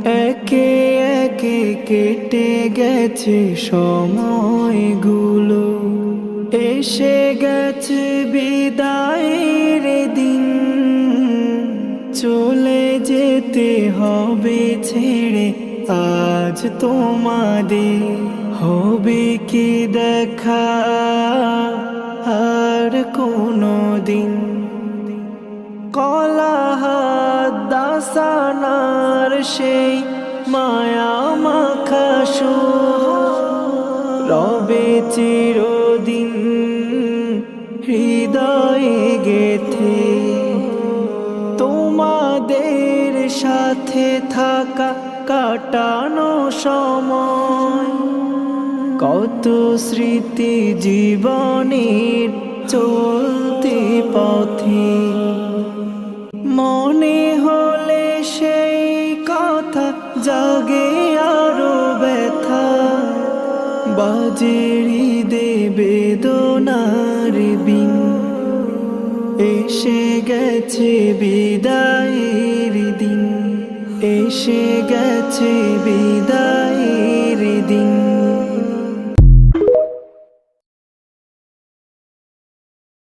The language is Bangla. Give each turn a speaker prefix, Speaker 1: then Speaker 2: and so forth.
Speaker 1: একে একে কেটে গেছে সময়গুলো, এসে গেছে বিদায়ের দিন। চলে যেতে হবে ছেড়ে আজ তোমাদের, হবে কি দেখা আর কোনো দিন? কলাহাদাসানার সেই মায়া মাখা রবে চিরদিন হৃদয়ে গেথে। তোমাদের সাথে থাকা কাটানো সময়, কত স্মৃতি জীবনের চলতে পথে। মনে হলে সেই কথা জাগে আরো ব্যথা, বাজে হৃদে বেদনার বিন। এসে গেছে বিদায়ের দিন, এসে গেছে বিদায়ের